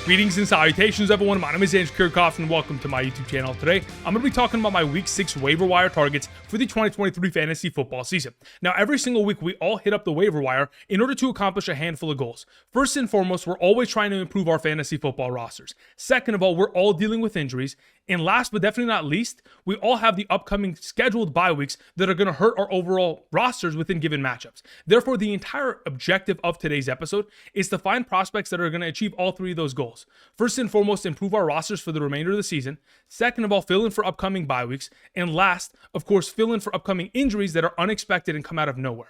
Greetings and salutations, everyone. My name is Andrew Kirchhoff, and welcome to my YouTube channel. Today, I'm going to be talking about my Week 6 waiver wire targets for the 2023 fantasy football season. Now, every single week, we all hit up the waiver wire in order to accomplish a handful of goals. First and foremost, we're always trying to improve our fantasy football rosters. Second of all, we're all dealing with injuries. And last but definitely not least, we all have the upcoming scheduled bye weeks that are going to hurt our overall rosters within given matchups. Therefore, the entire objective of today's episode is to find prospects that are going to achieve all three of those goals. First and foremost, improve our rosters for the remainder of the season. Second of all, fill in for upcoming bye weeks. And last, of course, fill in for upcoming injuries that are unexpected and come out of nowhere.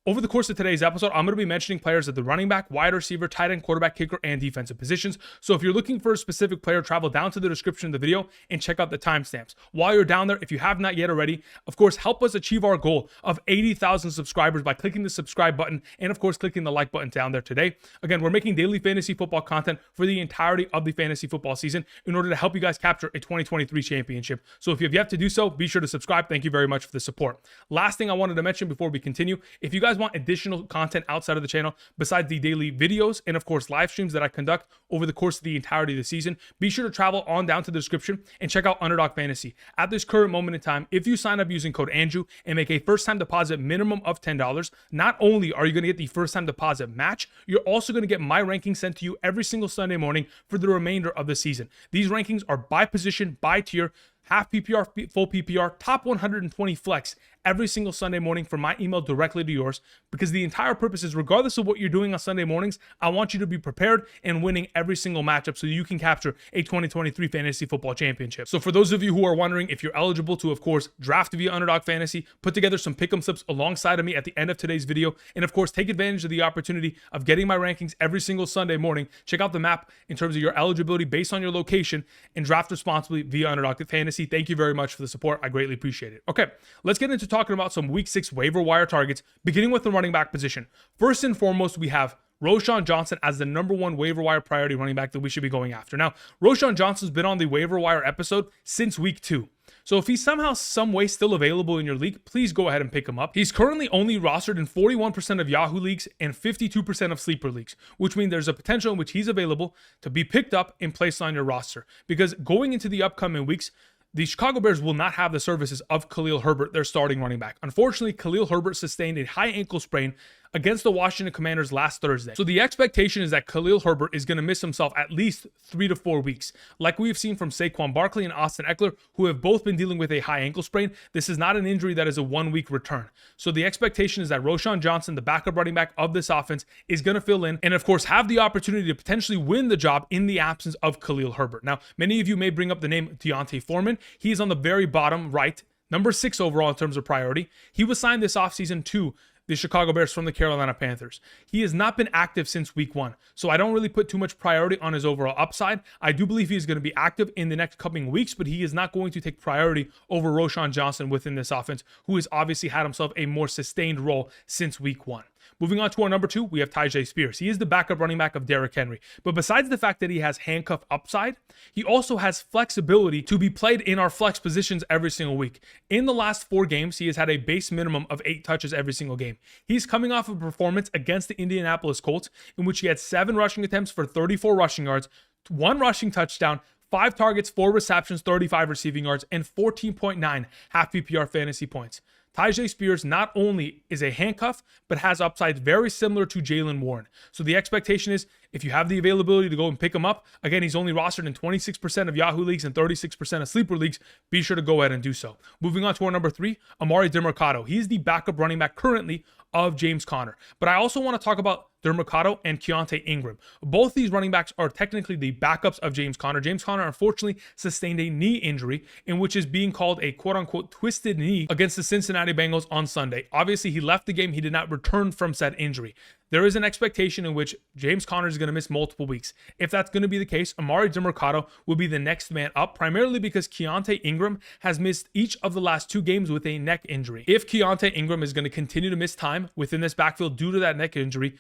Over the course of today's episode, I'm going to be mentioning players at the running back, wide receiver, tight end, quarterback, kicker, and defensive positions. So if you're looking for a specific player, travel down to the description of the video and check out the timestamps. While you're down there, if you have not yet already, of course, help us achieve our goal of 80,000 subscribers by clicking the subscribe button and, of course, clicking the like button down there today. Again, we're making daily fantasy football content for the entirety of the fantasy football season in order to help you guys capture a 2023 championship. So if you have yet to do so, be sure to subscribe. Thank you very much for the support. Last thing I wanted to mention before we continue, if you guys want additional content outside of the channel besides the daily videos and of course live streams that I conduct over the course of the entirety of the season, be sure to travel on down to the description and check out Underdog Fantasy. At this current moment in time, if you sign up using code Andrew and make a first time deposit minimum of $10, not only are you going to get the first time deposit match, you're also going to get my rankings sent to you every single Sunday morning for the remainder of the season. These rankings are by position, by tier, half PPR, full PPR, top 120 flex every single Sunday morning from my email directly to yours, because the entire purpose is, regardless of what you're doing on Sunday mornings, I want you to be prepared and winning every single matchup so you can capture a 2023 fantasy football championship. So for those of you who are wondering if you're eligible to, of course, draft via Underdog Fantasy, put together some pick'em slips alongside of me at the end of today's video, and of course, take advantage of the opportunity of getting my rankings every single Sunday morning. Check out the map in terms of your eligibility based on your location and draft responsibly via Underdog Fantasy. Thank you very much for the support. I greatly appreciate it. Okay, let's get into talking about some Week 6 waiver wire targets, beginning with the running back position. First and foremost, we have Roschon Johnson as the #1 waiver wire priority running back that we should be going after. Now, Roschon Johnson's been on the waiver wire episode since Week 2. So if he's somehow, some way still available in your league, please go ahead and pick him up. He's currently only rostered in 41% of Yahoo leagues and 52% of sleeper leagues, which means there's a potential in which he's available to be picked up and placed on your roster. Because going into the upcoming weeks, the Chicago Bears will not have the services of Khalil Herbert, their starting running back. Unfortunately, Khalil Herbert sustained a high ankle sprain against the Washington Commanders last Thursday. So the expectation is that Khalil Herbert is going to miss himself at least 3 to 4 weeks. Like we've seen from Saquon Barkley and Austin Eckler, who have both been dealing with a high ankle sprain, this is not an injury that is a 1-week return. So the expectation is that Roschon Johnson, the backup running back of this offense, is going to fill in and of course have the opportunity to potentially win the job in the absence of Khalil Herbert. Now, many of you may bring up the name Keaontay Foreman. He is on the very bottom right, number 6 overall in terms of priority. He was signed this offseason to the Chicago Bears from the Carolina Panthers. He has not been active since Week 1, so I don't really put too much priority on his overall upside. I do believe he is going to be active in the next coming weeks, but he is not going to take priority over Roschon Johnson within this offense, who has obviously had himself a more sustained role since Week 1. Moving on to our number 2, we have Tyjae Spears. He is the backup running back of Derrick Henry. But besides the fact that he has handcuff upside, he also has flexibility to be played in our flex positions every single week. In the last 4 games, he has had a base minimum of 8 touches every single game. He's coming off a performance against the Indianapolis Colts in which he had 7 rushing attempts for 34 rushing yards, 1 rushing touchdown, 5 targets, 4 receptions, 35 receiving yards, and 14.9 half PPR fantasy points. Tyjae Spears not only is a handcuff, but has upsides very similar to Jaylen Warren. So the expectation is, if you have the availability to go and pick him up, again, he's only rostered in 26% of Yahoo leagues and 36% of sleeper leagues, be sure to go ahead and do so. Moving on to our number 3, Emari Demercado. He's the backup running back currently of James Conner. But I also want to talk about Demercado and Keaontay Ingram. Both these running backs are technically the backups of James Conner. James Conner unfortunately sustained a knee injury in which is being called a quote-unquote twisted knee against the Cincinnati Bengals on Sunday. Obviously, he left the game. He did not return from said injury. There is an expectation in which James Conner is going to miss multiple weeks. If that's going to be the case, Emari Demercado will be the next man up, primarily because Keaontay Ingram has missed each of the last 2 games with a neck injury. If Keaontay Ingram is going to continue to miss time within this backfield due to that neck injury,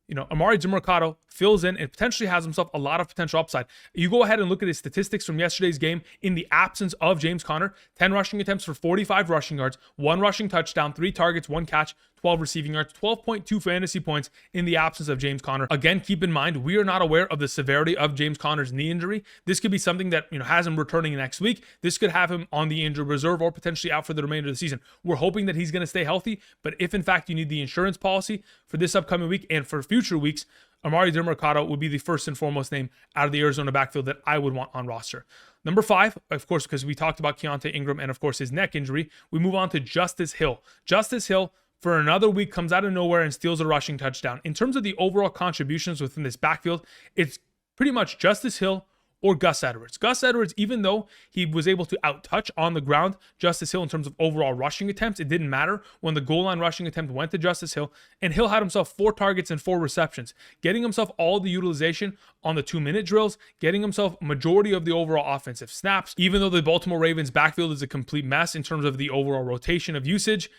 Emari Demercado fills in and potentially has himself a lot of potential upside. You go ahead and look at his statistics from yesterday's game in the absence of James Conner. 10 rushing attempts for 45 rushing yards, 1 rushing touchdown, 3 targets, 1 catch, 12 receiving yards, 12.2 fantasy points in the absence of James Conner. Again, keep in mind, we are not aware of the severity of James Conner's knee injury. This could be something that has him returning next week. This could have him on the injured reserve or potentially out for the remainder of the season. We're hoping that he's going to stay healthy, but if in fact you need the insurance policy for this upcoming week and for future weeks, Emari Demercado would be the first and foremost name out of the Arizona backfield that I would want on roster. Number 5, of course, because we talked about Keaontay, Ingram, and of course his neck injury, we move on to Justice Hill. Justice Hill, for another week, comes out of nowhere and steals a rushing touchdown. In terms of the overall contributions within this backfield, it's pretty much Justice Hill or Gus Edwards. Gus Edwards, even though he was able to out-touch on the ground Justice Hill in terms of overall rushing attempts, it didn't matter when the goal line rushing attempt went to Justice Hill, and Hill had himself 4 targets and 4 receptions, getting himself all the utilization on the 2-minute drills, getting himself majority of the overall offensive snaps. Even though the Baltimore Ravens backfield is a complete mess in terms of the overall rotation of usage,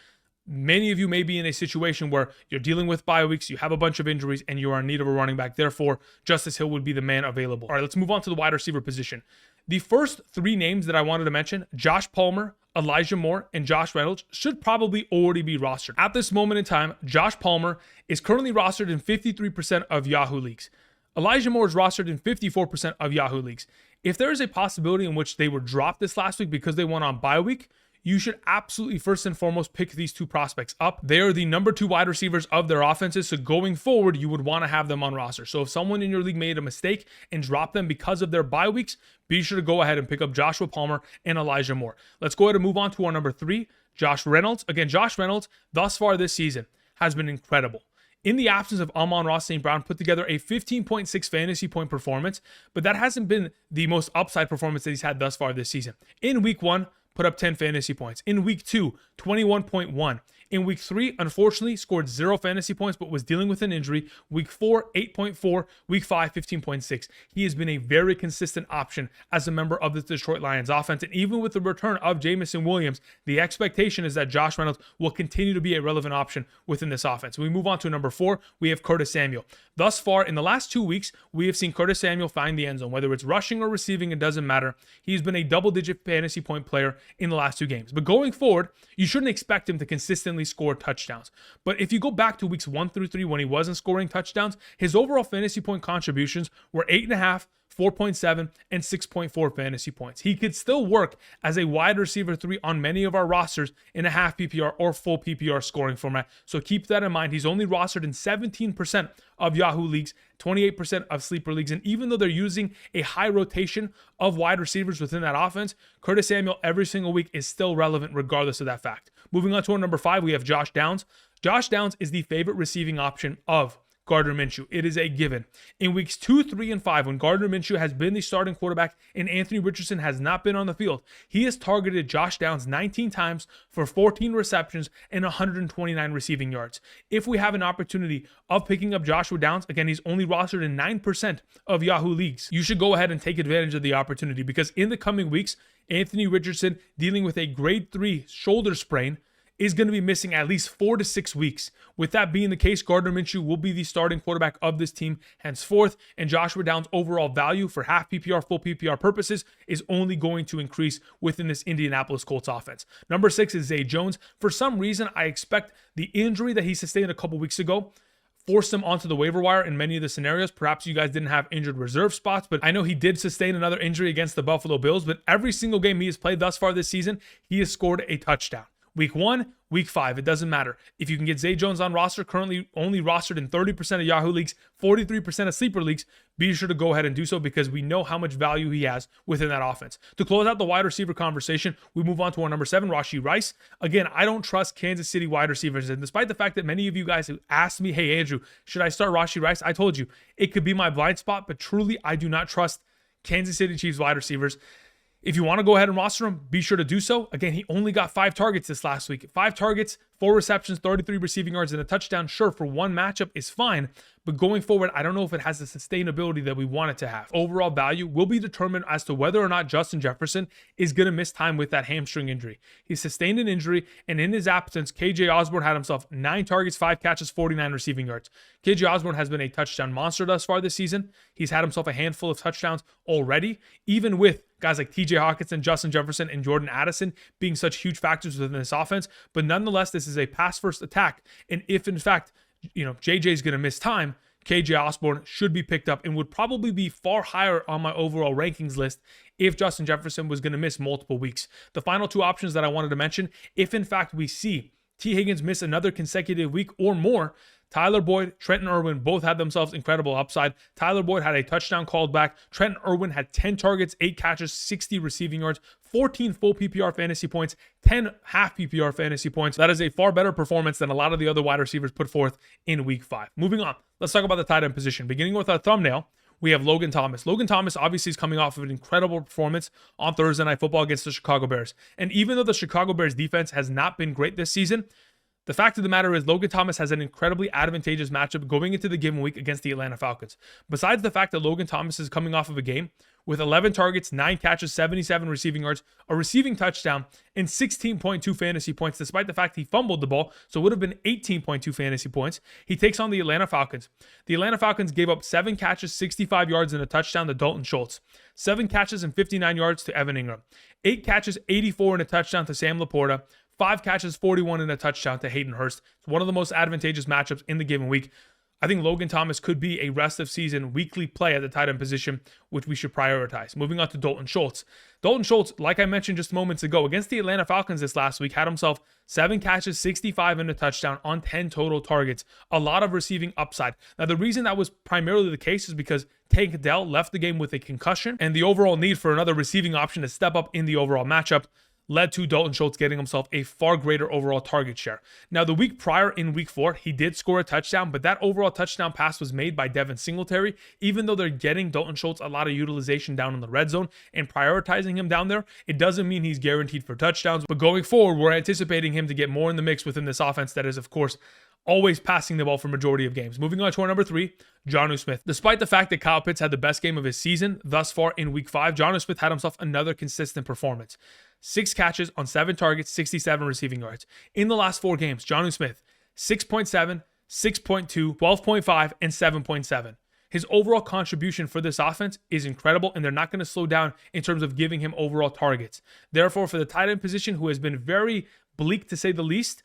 many of you may be in a situation where you're dealing with bye weeks, you have a bunch of injuries, and you are in need of a running back. Therefore, Justice Hill would be the man available. All right, let's move on to the wide receiver position. The first 3 names that I wanted to mention, Josh Palmer, Elijah Moore, and Josh Reynolds, should probably already be rostered. At this moment in time, Josh Palmer is currently rostered in 53% of Yahoo leagues. Elijah Moore is rostered in 54% of Yahoo leagues. If there is a possibility in which they were dropped this last week because they went on bye week, you should absolutely first and foremost pick these 2 prospects up. They are the number 2 wide receivers of their offenses, so going forward, you would want to have them on roster. So if someone in your league made a mistake and dropped them because of their bye weeks, be sure to go ahead and pick up Joshua Palmer and Elijah Moore. Let's go ahead and move on to our number 3, Josh Reynolds. Again, Josh Reynolds, thus far this season, has been incredible. In the absence of Amon-Ra St. Brown, put together a 15.6 fantasy point performance, but that hasn't been the most upside performance that he's had thus far this season. In week 1, put up 10 fantasy points. In week 2, 21.1. In week 3, unfortunately, scored 0 fantasy points, but was dealing with an injury. Week 4, 8.4. Week 5, 15.6. He has been a very consistent option as a member of the Detroit Lions offense. And even with the return of Jameson Williams, the expectation is that Josh Reynolds will continue to be a relevant option within this offense. When we move on to number 4, we have Curtis Samuel. Thus far, in the last 2 weeks, we have seen Curtis Samuel find the end zone. Whether it's rushing or receiving, it doesn't matter. He's been a double-digit fantasy point player in the last 2 games. But going forward, you shouldn't expect him to consistently score touchdowns. But if you go back to weeks 1 through 3 when he wasn't scoring touchdowns, his overall fantasy point contributions were 8.5, 4.7, and 6.4 fantasy points. He could still work as a wide receiver 3 on many of our rosters in a half PPR or full PPR scoring format. So keep that in mind. He's only rostered in 17% of Yahoo leagues, 28% of sleeper leagues. And even though they're using a high rotation of wide receivers within that offense, Curtis Samuel every single week is still relevant regardless of that fact. Moving on to our number 5, we have Josh Downs. Josh Downs is the favorite receiving option of Gardner Minshew. It is a given. In weeks 2, 3, and 5, when Gardner Minshew has been the starting quarterback and Anthony Richardson has not been on the field, he has targeted Josh Downs 19 times for 14 receptions and 129 receiving yards. If we have an opportunity of picking up Joshua Downs, again, he's only rostered in 9% of Yahoo leagues. You should go ahead and take advantage of the opportunity because in the coming weeks, Anthony Richardson, dealing with a grade 3 shoulder sprain, is going to be missing at least 4 to 6 weeks. With that being the case, Gardner Minshew will be the starting quarterback of this team henceforth, and Joshua Downs' overall value for half PPR, full PPR purposes is only going to increase within this Indianapolis Colts offense. Number 6 is Zay Jones. For some reason, I expect the injury that he sustained a couple weeks ago forced him onto the waiver wire in many of the scenarios. Perhaps you guys didn't have injured reserve spots, but I know he did sustain another injury against the Buffalo Bills, but every single game he has played thus far this season, he has scored a touchdown. Week 1, week 5, it doesn't matter. If you can get Zay Jones on roster, currently only rostered in 30% of Yahoo leagues, 43% of sleeper leagues, be sure to go ahead and do so because we know how much value he has within that offense. To close out the wide receiver conversation, we move on to our number 7, Rashee Rice. Again, I don't trust Kansas City wide receivers, and despite the fact that many of you guys have asked me, hey Andrew, should I start Rashee Rice? I told you, it could be my blind spot, but truly I do not trust Kansas City Chiefs wide receivers. If you want to go ahead and roster him, be sure to do so. Again, he only got 5 targets this last week. 5 targets, 4 receptions, 33 receiving yards, and a touchdown, sure, for one matchup is fine. But going forward, I don't know if it has the sustainability that we want it to have. Overall value will be determined as to whether or not Justin Jefferson is going to miss time with that hamstring injury. He sustained an injury, and in his absence, KJ Osborn had himself 9 targets, 5 catches, 49 receiving yards. KJ Osborn has been a touchdown monster thus far this season. He's had himself a handful of touchdowns already, even with guys like TJ Hawkinson, Justin Jefferson, and Jordan Addison being such huge factors within this offense. But nonetheless, this is a pass-first attack. And if, in fact, JJ is going to miss time, KJ Osborn should be picked up and would probably be far higher on my overall rankings list if Justin Jefferson was going to miss multiple weeks. The final 2 options that I wanted to mention, if in fact we see T. Higgins miss another consecutive week or more, Tyler Boyd, Trenton Irwin both had themselves incredible upside. Tyler Boyd had a touchdown called back. Trenton Irwin had 10 targets, 8 catches, 60 receiving yards, 14 full PPR fantasy points, 10 half PPR fantasy points. That is a far better performance than a lot of the other wide receivers put forth in week 5. Moving on, let's talk about the tight end position. Beginning with our thumbnail, we have Logan Thomas. Logan Thomas obviously is coming off of an incredible performance on Thursday Night Football against the Chicago Bears. And even though the Chicago Bears defense has not been great this season, the fact of the matter is Logan Thomas has an incredibly advantageous matchup going into the given week against the Atlanta Falcons. Besides the fact that Logan Thomas is coming off of a game with 11 targets, 9 catches, 77 receiving yards, a receiving touchdown, and 16.2 fantasy points, despite the fact he fumbled the ball, so it would have been 18.2 fantasy points. He takes on the Atlanta Falcons. The Atlanta Falcons gave up 7 catches, 65 yards, and a touchdown to Dalton Schultz, 7 catches and 59 yards to Evan Ingram, 8 catches, 84 and a touchdown to Sam Laporta, 5 catches, 41 and a touchdown to Hayden Hurst. It's one of the most advantageous matchups in the given week. I think Logan Thomas could be a rest of season weekly play at the tight end position, which we should prioritize. Moving on to Dalton Schultz. Dalton Schultz, like I mentioned just moments ago, against the Atlanta Falcons this last week, had himself 7 catches, 65 and a touchdown on 10 total targets. A lot of receiving upside. Now, the reason that was primarily the case is because Tank Dell left the game with a concussion, and the overall need for another receiving option to step up in the overall matchup led to Dalton Schultz getting himself a far greater overall target share. Now, the week prior in week 4, he did score a touchdown, but that overall touchdown pass was made by Devin Singletary. Even though they're getting Dalton Schultz a lot of utilization down in the red zone and prioritizing him down there, it doesn't mean he's guaranteed for touchdowns. But going forward, we're anticipating him to get more in the mix within this offense that is, of course, always passing the ball for majority of games. Moving on to our number 3, Jonnu Smith. Despite the fact that Kyle Pitts had the best game of his season thus far in week 5, Jonnu Smith had himself another consistent performance. 6 catches on 7 targets, 67 receiving yards. In the last 4 games, Jonnu Smith, 6.7, 6.2, 12.5, and 7.7. His overall contribution for this offense is incredible, and they're not going to slow down in terms of giving him overall targets. Therefore, for the tight end position, who has been very bleak to say the least,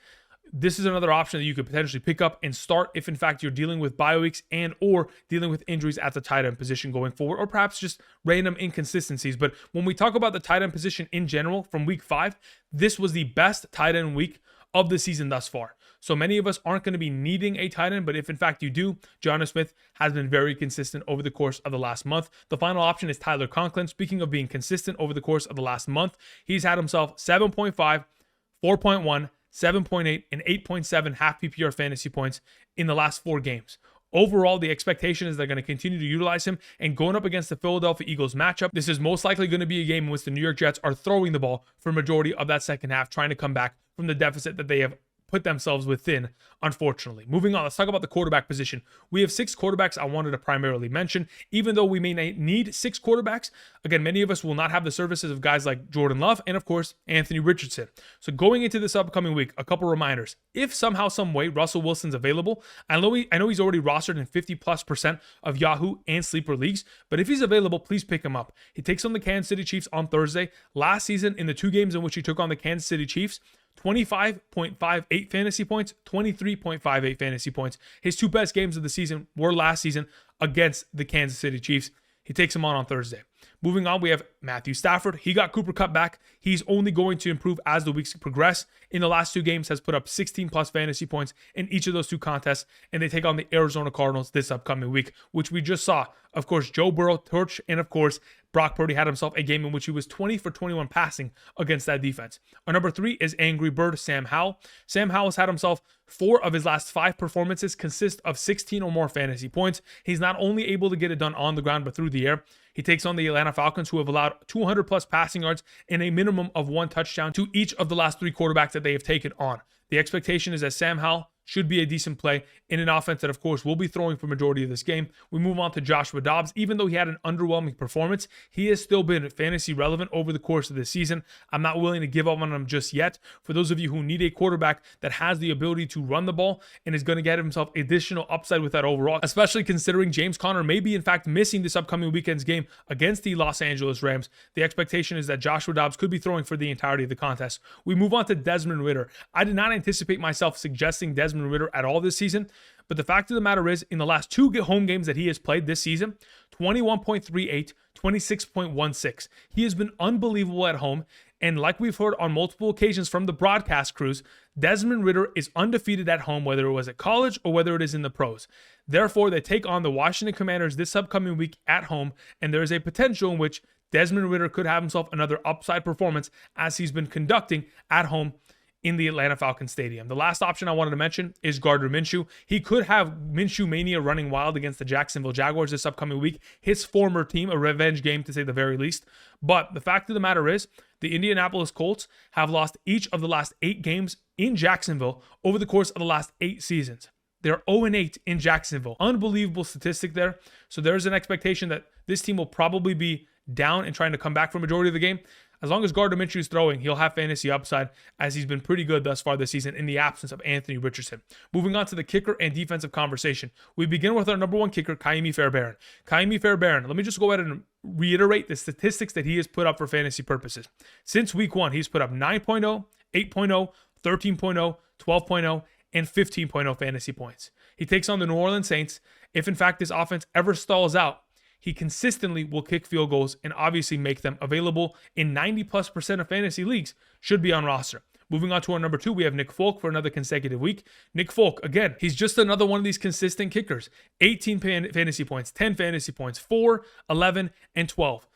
this is another option that you could potentially pick up and start if, in fact, you're dealing with bye weeks and or dealing with injuries at the tight end position going forward, or perhaps just random inconsistencies. But when we talk about the tight end position in general from week 5, this was the best tight end week of the season thus far. So many of us aren't going to be needing a tight end, but if in fact you do, Jonnu Smith has been very consistent over the course of the last month. The final option is Tyler Conklin. Speaking of being consistent over the course of the last month, he's had himself 7.5, 4.1, 7.8, and 8.7 half PPR fantasy points in the last 4 games. Overall, the expectation is they're going to continue to utilize him, and going up against the Philadelphia Eagles matchup, this is most likely going to be a game in which the New York Jets are throwing the ball for a majority of that second half, trying to come back from the deficit that they have put themselves within, unfortunately. Moving on, let's talk about the quarterback position. We have 6 quarterbacks I wanted to primarily mention. Even though we may need 6 quarterbacks, again, many of us will not have the services of guys like Jordan Love and, of course, Anthony Richardson. So going into this upcoming week, a couple reminders. If somehow, some way, Russell Wilson's available, I know he's already rostered in 50+% of Yahoo and Sleeper leagues, but if he's available, please pick him up. He takes on the Kansas City Chiefs on Thursday. Last season, in the 2 games in which he took on the Kansas City Chiefs, 25.58 fantasy points, 23.58 fantasy points. His 2 best games of the season were last season against the Kansas City Chiefs. He takes him on Thursday. Moving on, we have Matthew Stafford. He got Cooper Kupp back. He's only going to improve as the weeks progress. In the last 2 games, has put up 16+ fantasy points in each of those 2 contests, and they take on the Arizona Cardinals this upcoming week, which we just saw. Of course, Joe Burrow torch, and of course, Brock Purdy had himself a game in which he was 20 for 21 passing against that defense. Our number 3 is Angry Bird Sam Howell. Sam Howell has had himself 4 of his last 5 performances consist of 16 or more fantasy points. He's not only able to get it done on the ground, but through the air. He takes on the Atlanta Falcons, who have allowed 200 plus passing yards and a minimum of 1 touchdown to each of the last 3 quarterbacks that they have taken on. The expectation is that Sam Howell should be a decent play in an offense that, of course, will be throwing for majority of this game. We move on to Joshua Dobbs. Even though he had an underwhelming performance, he has still been fantasy relevant over the course of this season. I'm not willing to give up on him just yet. For those of you who need a quarterback that has the ability to run the ball and is going to get himself additional upside with that overall, especially considering James Conner may be in fact missing this upcoming weekend's game against the Los Angeles Rams, the expectation is that Joshua Dobbs could be throwing for the entirety of the contest. We move on to Desmond Ridder. I did not anticipate myself suggesting Desmond Ridder at all this season, but the fact of the matter is, in the last 2 home games that he has played this season, 21.38, 26.16. He has been unbelievable at home, and like we've heard on multiple occasions from the broadcast crews, Desmond Ridder is undefeated at home, whether it was at college or whether it is in the pros. Therefore, they take on the Washington Commanders this upcoming week at home, and there is a potential in which Desmond Ridder could have himself another upside performance as he's been conducting at home in the Atlanta Falcons Stadium. The last option I wanted to mention is Gardner Minshew. He could have Minshew mania running wild against the Jacksonville Jaguars this upcoming week. His former team, a revenge game to say the very least. But the fact of the matter is, the Indianapolis Colts have lost each of the last 8 games in Jacksonville over the course of the last 8 seasons. They're 0-8 in Jacksonville. Unbelievable statistic there. So there's an expectation that this team will probably be down and trying to come back for majority of the game. As long as Gardner Minshew is throwing, he'll have fantasy upside, as he's been pretty good thus far this season in the absence of Anthony Richardson. Moving on to the kicker and defensive conversation. We begin with our number 1 kicker, Ka'imi Fairbairn. Ka'imi Fairbairn, let me just go ahead and reiterate the statistics that he has put up for fantasy purposes. Since week 1, he's put up 9.0, 8.0, 13.0, 12.0, and 15.0 fantasy points. He takes on the New Orleans Saints. If in fact this offense ever stalls out, he consistently will kick field goals and obviously make them available in 90+% of fantasy leagues, should be on roster. Moving on to our number 2, we have Nick Folk for another consecutive week. Nick Folk, again, he's just another one of these consistent kickers. 18 fantasy points, 10 fantasy points, 4, 11, and 12.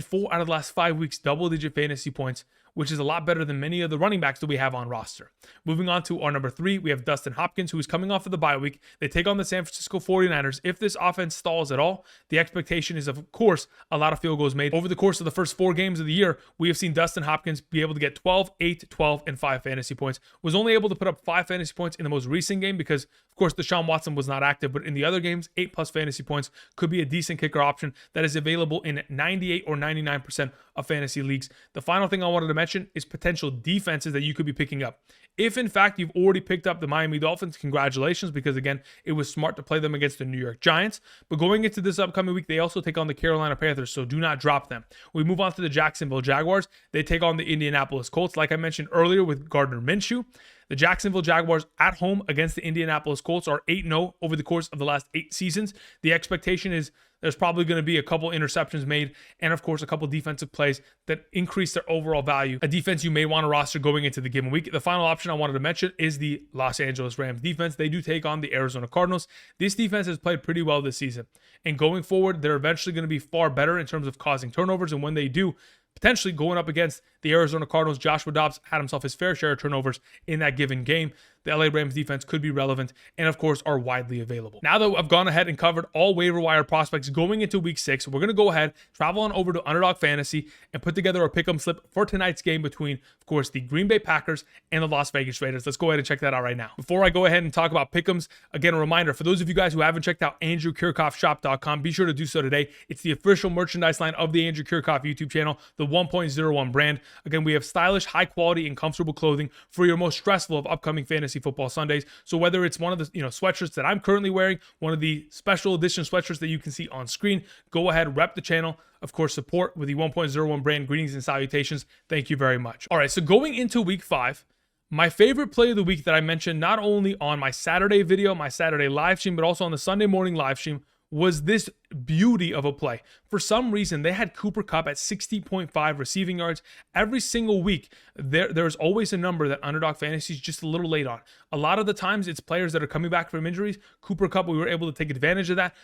4 out of the last 5 weeks, double-digit fantasy points, which is a lot better than many of the running backs that we have on roster. Moving on to our number 3, we have Dustin Hopkins, who is coming off of the bye week. They take on the San Francisco 49ers. If this offense stalls at all, the expectation is, of course, a lot of field goals made. Over the course of the first 4 games of the year, we have seen Dustin Hopkins be able to get 12, 8, 12, and 5 fantasy points. Was only able to put up 5 fantasy points in the most recent game because, of course, Deshaun Watson was not active, but in the other games, 8+ fantasy points could be a decent kicker option that is available in 98 or 99% of fantasy leagues. The final thing I wanted to mention is potential defenses that you could be picking up. If in fact you've already picked up the Miami Dolphins, congratulations, because again, it was smart to play them against the New York Giants. But going into this upcoming week, they also take on the Carolina Panthers, so do not drop them. We move on to the Jacksonville Jaguars. They take on the Indianapolis Colts, like I mentioned earlier with Gardner Minshew. The Jacksonville Jaguars at home against the Indianapolis Colts are 8-0 over the course of the last 8 seasons. The expectation is there's probably going to be a couple interceptions made and, of course, a couple defensive plays that increase their overall value, a defense you may want to roster going into the given week. The final option I wanted to mention is the Los Angeles Rams defense. They do take on the Arizona Cardinals. This defense has played pretty well this season, and going forward, they're eventually going to be far better in terms of causing turnovers, and when they do, potentially going up against the Arizona Cardinals, Joshua Dobbs had himself his fair share of turnovers in that given game. The LA Rams defense could be relevant and, of course, are widely available. Now that I've gone ahead and covered all waiver wire prospects going into week 6, we're going to go ahead, travel on over to Underdog Fantasy and put together a pick'em slip for tonight's game between, of course, the Green Bay Packers and the Las Vegas Raiders. Let's go ahead and check that out right now. Before I go ahead and talk about pick'ems, again, a reminder, for those of you guys who haven't checked out AndrewKirchhoffShop.com, be sure to do so today. It's the official merchandise line of the Andrew Kirchhoff YouTube channel, the 1.01 brand. Again, we have stylish, high quality, and comfortable clothing for your most stressful of upcoming fantasy football Sundays. So whether it's one of the sweatshirts that I'm currently wearing, one of the special edition sweatshirts that you can see on screen, go ahead, rep the channel. Of course, support with the 1.01 brand. Greetings and salutations. Thank you very much. All right, so going into week 5, my favorite play of the week that I mentioned not only on my Saturday video, my Saturday live stream, but also on the Sunday morning live stream was this beauty of a play. For some reason, they had Cooper Kupp at 60.5 receiving yards. Every single week, there's always a number that Underdog Fantasy is just a little late on. A lot of the times, it's players that are coming back from injuries. Cooper Kupp, we were able to take advantage of that.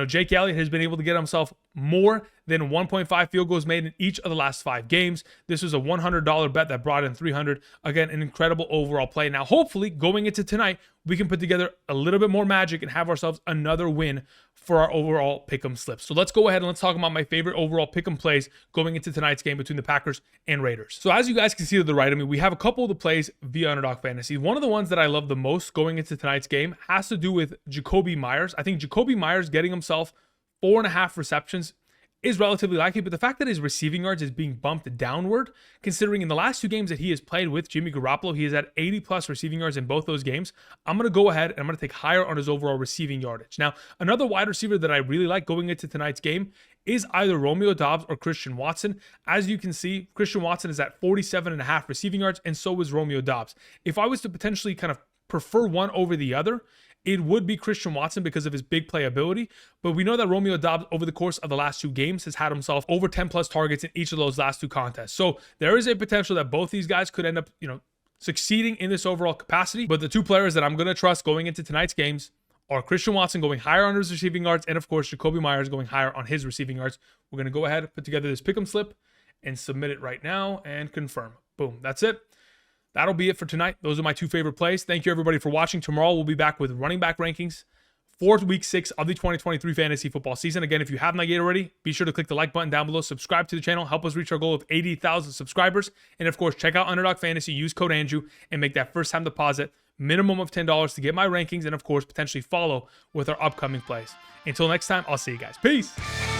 Jake Elliott has been able to get himself more then 1.5 field goals made in each of the last 5 games. This was a $100 bet that brought in 300. Again, an incredible overall play. Now, hopefully, going into tonight, we can put together a little bit more magic and have ourselves another win for our overall pick'em slips. So let's go ahead and let's talk about my favorite overall pick'em plays going into tonight's game between the Packers and Raiders. So as you guys can see to the right of me, we have a couple of the plays via Underdog Fantasy. One of the ones that I love the most going into tonight's game has to do with Jakobi Meyers. I think Jakobi Meyers getting himself 4.5 receptions is relatively likely, but the fact that his receiving yards is being bumped downward, considering in the last 2 games that he has played with Jimmy Garoppolo, he has had 80 plus receiving yards in both those games. I'm going to go ahead and I'm going to take higher on his overall receiving yardage. Now, another wide receiver that I really like going into tonight's game is either Romeo Dobbs or Christian Watson. As you can see, Christian Watson is at 47.5 receiving yards, and so is Romeo Dobbs. If I was to potentially kind of prefer one over the other, it would be Christian Watson because of his big playability. But we know that Romeo Dobbs over the course of the last 2 games has had himself over 10 plus targets in each of those last 2 contests. So there is a potential that both these guys could end up, succeeding in this overall capacity. But the 2 players that I'm going to trust going into tonight's games are Christian Watson going higher on his receiving yards, and of course, Jakobi Meyers going higher on his receiving yards. We're going to go ahead and put together this pick'em slip and submit it right now and confirm. Boom, that's it. That'll be it for tonight. Those are my 2 favorite plays. Thank you, everybody, for watching. Tomorrow, we'll be back with running back rankings for week 6 of the 2023 fantasy football season. Again, if you haven't yet already, be sure to click the like button down below. Subscribe to the channel. Help us reach our goal of 80,000 subscribers. And, of course, check out Underdog Fantasy. Use code Andrew and make that first-time deposit minimum of $10 to get my rankings and, of course, potentially follow with our upcoming plays. Until next time, I'll see you guys. Peace.